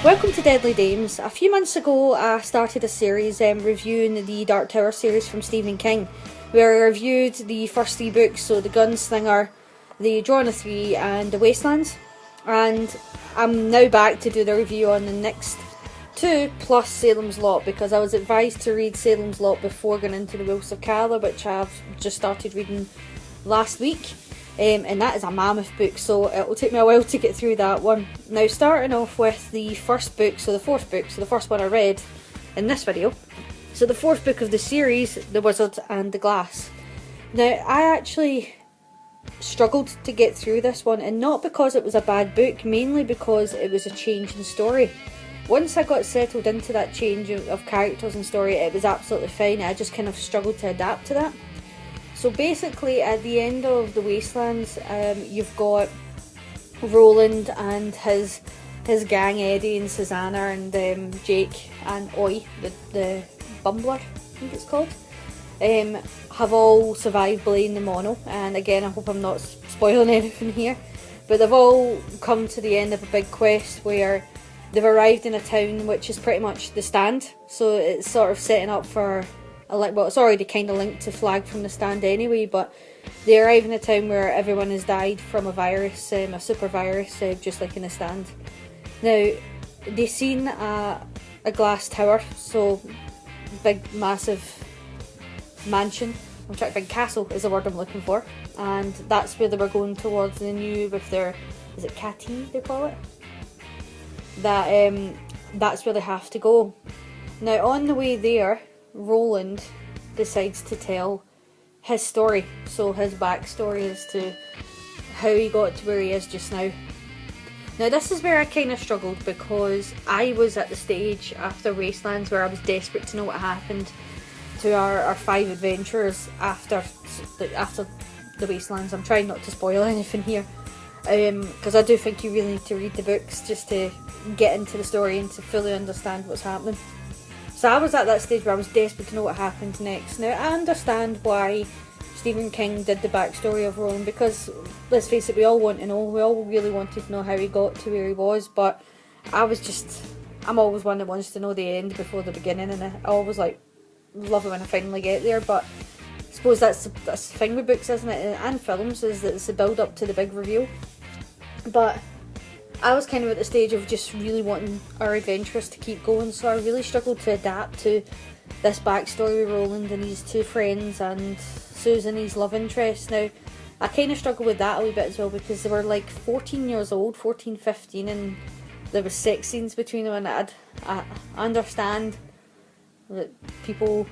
Welcome to Deadly Dames. A few months ago I started a series reviewing the Dark Tower series from Stephen King, where I reviewed the first three books, so The Gunslinger, The Drawing of Three and The Wastelands, and I'm now back to do the review on the next two plus Salem's Lot, because I was advised to read Salem's Lot before going into The Wolves of Calla, which I've just started reading last week. And that is a mammoth book, so it will take me a while to get through that one. Now, starting off with the first book, so the fourth book, so the first one I read in this video. So the fourth book of the series, The Wizard and the Glass. Now, I actually struggled to get through this one, and not because it was a bad book, mainly because it was a change in story. Once I got settled into that change of characters and story, it was absolutely fine. I just kind of struggled to adapt to that. So basically, at the end of The Wastelands, you've got Roland and his gang, Eddie and Susanna and Jake and Oi, the Bumbler, I think it's called, have all survived Blaine the Mono. And again, I hope I'm not spoiling anything here, but they've all come to the end of a big quest where they've arrived in a town which is pretty much the Stand. So it's sort of setting up for... well, it's already kind of linked to Flag from the Stand anyway, but they arrive in a town where everyone has died from a virus, a super virus, just like in the Stand. Now, they've seen a glass tower, so big, massive mansion, big castle is the word I'm looking for, and that's where they were going towards the new, with their, is it Catty they call it? That's where they have to go. Now, on the way there, Roland decides to tell his story, so his backstory as to how he got to where he is just now. Now, this is where I kind of struggled, because I was at the stage after Wastelands where I was desperate to know what happened to our five adventurers after the Wastelands. I'm trying not to spoil anything here, because I do think you really need to read the books just to get into the story and to fully understand what's happening. So I was at that stage where I was desperate to know what happened next. Now, I understand why Stephen King did the backstory of Roland, because, let's face it, we all want to know. We all really wanted to know how he got to where he was, but I'm always one that wants to know the end before the beginning, and I always love it when I finally get there. But I suppose that's the thing with books, isn't it, and films, is that it's the build up to the big reveal. But I was kind of at the stage of just really wanting our adventurers to keep going, so I really struggled to adapt to this backstory with Roland and his two friends and Susan, his love interest. Now, I kind of struggled with that a wee bit as well, because they were like 14 years old, 14, 15, and there was sex scenes between them, and I understand that people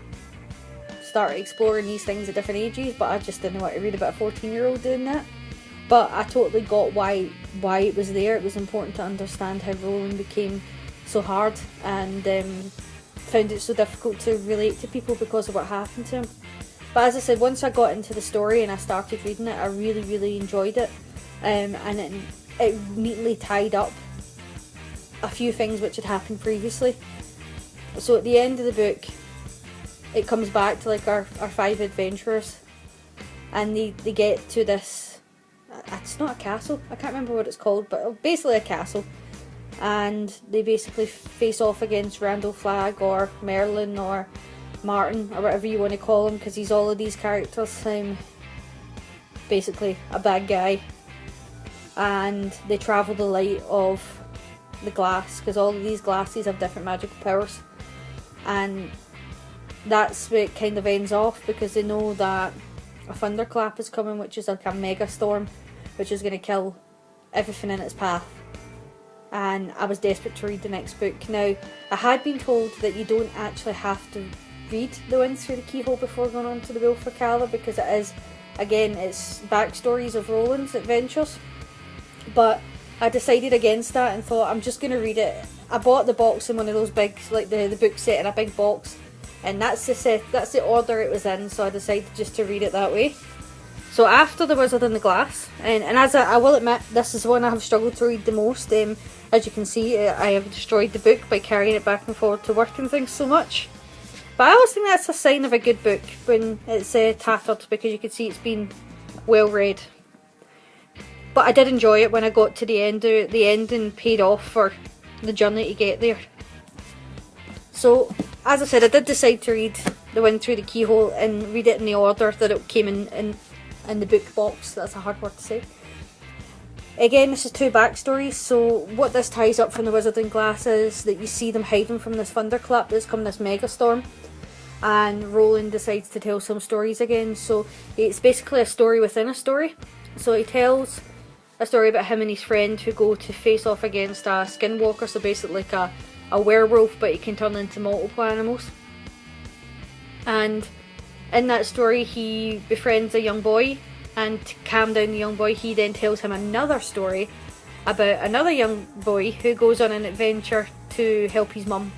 start exploring these things at different ages, but I just didn't want to read about a 14-year-old doing that. But I totally got why it was there. It was important to understand how Roland became so hard, and found it so difficult to relate to people because of what happened to him. But as I said, once I got into the story and I started reading it, I really, really enjoyed it. And it neatly tied up a few things which had happened previously. So at the end of the book, it comes back to like our five adventurers, and they get to this... It's not a castle, I can't remember what it's called, but basically a castle, and they basically face off against Randall Flagg or Merlin or Martin or whatever you want to call him, because he's all of these characters, basically a bad guy, and they travel the light of the glass, because all of these glasses have different magical powers, and that's where it kind of ends off, because they know that a thunderclap is coming, which is like a mega storm, which is going to kill everything in its path. And I was desperate to read the next book. Now, I had been told that you don't actually have to read The Wind Through the Keyhole before going on to The Wolves of Calla, because it is, again, it's backstories of Roland's adventures. But I decided against that and thought, I'm just going to read it. I bought the box in one of those big, like the book set in a big box, and that's the order it was in, so I decided just to read it that way. So after The Wizard and the Glass, and as I will admit, this is one I have struggled to read the most. As you can see, I have destroyed the book by carrying it back and forward to work and things so much. But I always think that's a sign of a good book when it's tattered, because you can see it's been well read. But I did enjoy it when I got to the end. The ending paid off for the journey to get there. So, as I said, I did decide to read The Wind Through the Keyhole and read it in the order that it came in the book box. That's a hard word to say. Again, this is 2 backstories, so what this ties up from The Wizarding Glass is that you see them hiding from this thunderclap that's come, this megastorm, and Roland decides to tell some stories again. So it's basically a story within a story. So he tells a story about him and his friend who go to face off against a skinwalker, so basically like a werewolf, but he can turn into multiple animals. And in that story he befriends a young boy, and to calm down the young boy he then tells him another story about another young boy who goes on an adventure to help his mum.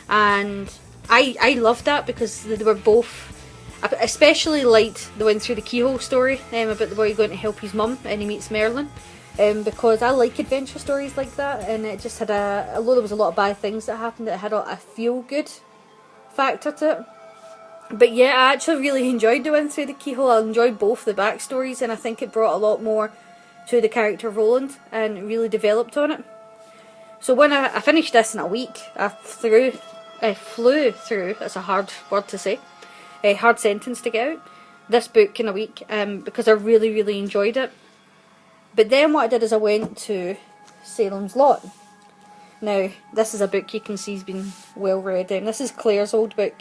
And I loved that because they were both, I especially liked The Wind Through the Keyhole story about the boy going to help his mum and he meets Merlin, because I like adventure stories like that, and it just had although there was a lot of bad things that happened, it had a feel good factor to it. But yeah, I actually really enjoyed The Wind Through the Keyhole. I enjoyed both the backstories, and I think it brought a lot more to the character Roland and really developed on it. So when I finished this in a week, I flew through, that's a hard word to say, a hard sentence to get out, this book in a week, because I really, really enjoyed it. But then what I did is I went to Salem's Lot. Now, this is a book you can see has been well read. This is Claire's old book.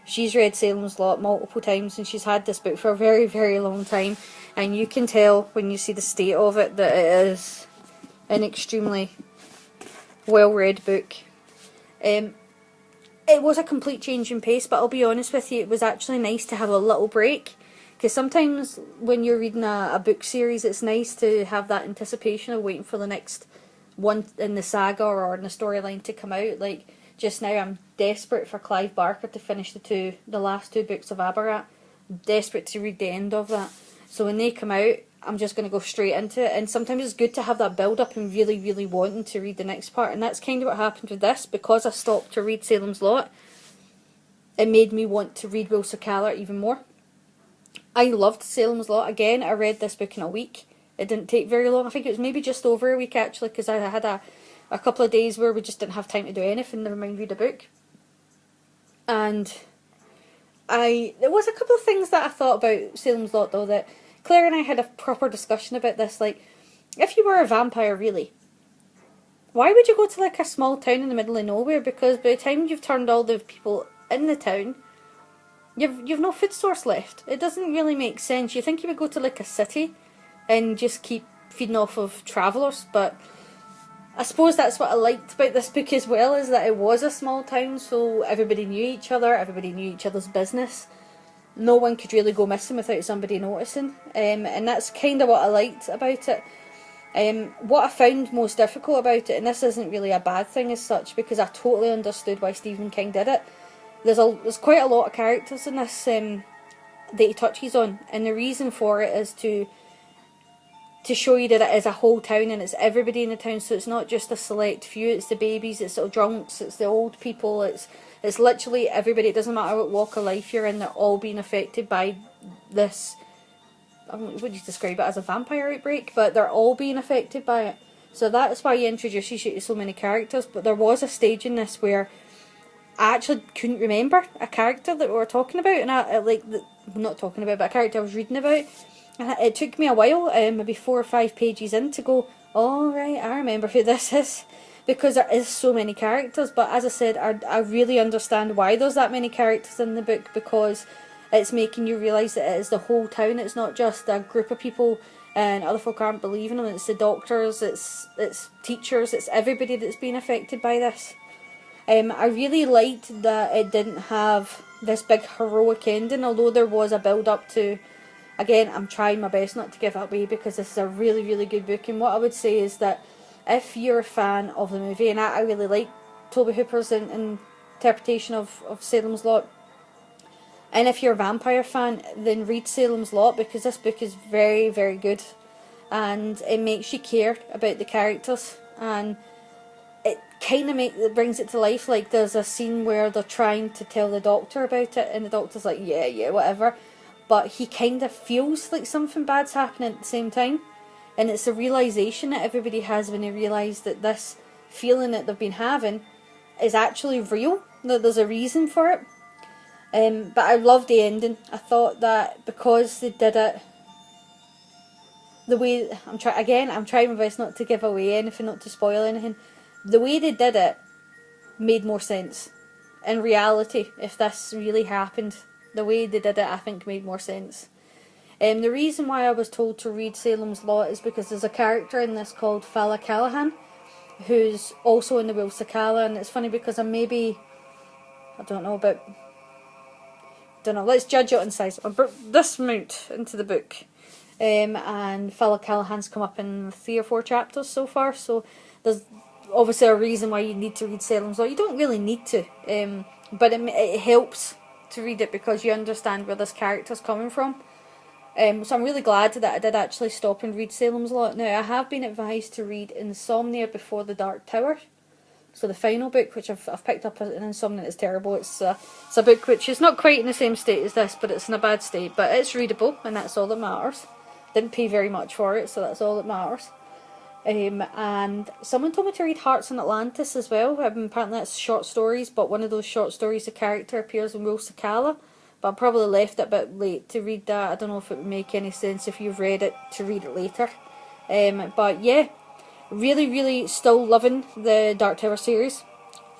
She's read Salem's Lot multiple times, and she's had this book for a very, very long time. And you can tell when you see the state of it that it is an extremely well-read book. It was a complete change in pace, but I'll be honest with you, it was actually nice to have a little break. Because sometimes when you're reading a book series, it's nice to have that anticipation of waiting for the next one in the saga or in the storyline to come out. Like, just now I'm desperate for Clive Barker to finish the last 2 books of Abarat. I'm desperate to read the end of that. So when they come out, I'm just going to go straight into it. And sometimes it's good to have that build up and really, really wanting to read the next part. And that's kind of what happened with this. Because I stopped to read Salem's Lot, it made me want to read Will Sakalar even more. I loved Salem's Lot. Again, I read this book in a week. It didn't take very long. I think it was maybe just over a week actually, because I had a couple of days where we just didn't have time to do anything, never mind read a book. And there was a couple of things that I thought about Salem's Lot though, that Claire and I had a proper discussion about this. Like, if you were a vampire really, why would you go to like a small town in the middle of nowhere? Because by the time you've turned all the people in the town, you've no food source left. It doesn't really make sense. You think you would go to like a city and just keep feeding off of travellers, but I suppose that's what I liked about this book as well, is that it was a small town, so everybody knew each other, everybody knew each other's business. No one could really go missing without somebody noticing, and that's kind of what I liked about it. What I found most difficult about it, and this isn't really a bad thing as such, because I totally understood why Stephen King did it. There's quite a lot of characters in this that he touches on, and the reason for it is to show you that it is a whole town and it's everybody in the town, so it's not just a select few, it's the babies, it's the drunks, it's the old people, it's literally everybody. It doesn't matter what walk of life you're in, they're all being affected by this, would you describe it as a vampire outbreak, but they're all being affected by it. So that's why he introduces you to so many characters. But there was a stage in this where I actually couldn't remember a character that we were talking about, and not talking about, but a character I was reading about. And it took me a while, maybe 4 or 5 pages in, to go, oh right, I remember who this is. Because there is so many characters, but as I said, I really understand why there's that many characters in the book, because it's making you realise that it is the whole town. It's not just a group of people and other folk aren't believing them. It's the doctors, it's teachers, it's everybody that's been affected by this. I really liked that it didn't have this big heroic ending, although there was a build up to. Again, I'm trying my best not to give it away because this is a really, really good book. And what I would say is that if you're a fan of the movie, and I really like Toby Hooper's interpretation of Salem's Lot, and if you're a vampire fan, then read Salem's Lot, because this book is very, very good. And it makes you care about the characters, and it kind of brings it to life. Like, there's a scene where they're trying to tell the doctor about it, and the doctor's like, yeah, whatever. But he kind of feels like something bad's happening at the same time. And it's the realisation that everybody has when they realise that this feeling that they've been having is actually real, that there's a reason for it. But I loved the ending. I thought that because they did it the way, I'm trying my best not to give away anything, not to spoil anything. The way they did it made more sense. In reality, if this really happened, the way they did it, I think, made more sense. The reason why I was told to read Salem's Lot is because there's a character in this called Fala Callahan, who's also in the Will Sakala, and it's funny because I don't know, let's judge it on size. I brought this amount into the book, and Fala Callahan's come up in 3 or 4 chapters so far, so there's obviously a reason why you need to read Salem's Lot. You don't really need to, but it helps to read it because you understand where this character's coming from. So I'm really glad that I did actually stop and read Salem's Lot. Now, I have been advised to read Insomnia Before the Dark Tower. So the final book, which I've picked up in Insomnia, is terrible. It's a book which is not quite in the same state as this, but it's in a bad state. But it's readable, and that's all that matters. Didn't pay very much for it, so that's all that matters. And someone told me to read Hearts in Atlantis as well. Apparently that's short stories, but one of those short stories, the character appears in Will Sakala. But I probably left it a bit late to read that. I don't know if it would make any sense if you've read it to read it later. But yeah, really, really still loving the Dark Tower series.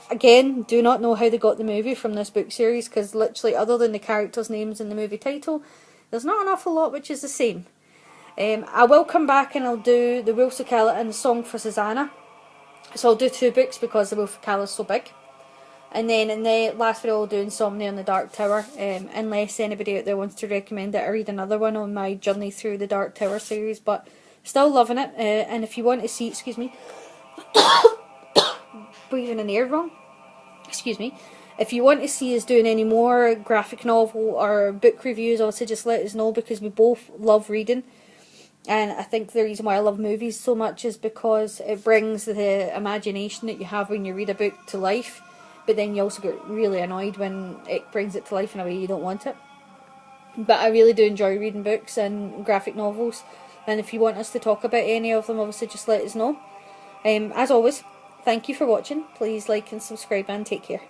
Again, do not know how they got the movie from this book series, because literally other than the characters' names in the movie title, there's not an awful lot which is the same. I will come back and I'll do the Will Sakala and the Song for Susanna. So I'll do 2 books because the Will Sakala is so big. And then in the last video I'll do Insomnia and the Dark Tower, unless anybody out there wants to recommend it. I read another one on my journey through the Dark Tower series, but still loving it. And if you want to see, excuse me, breathing in the air wrong, excuse me. If you want to see us doing any more graphic novel or book reviews, also just let us know, because we both love reading. And I think the reason why I love movies so much is because it brings the imagination that you have when you read a book to life. But then you also get really annoyed when it brings it to life in a way you don't want it. But I really do enjoy reading books and graphic novels. And if you want us to talk about any of them, obviously just let us know. As always, thank you for watching. Please like and subscribe and take care.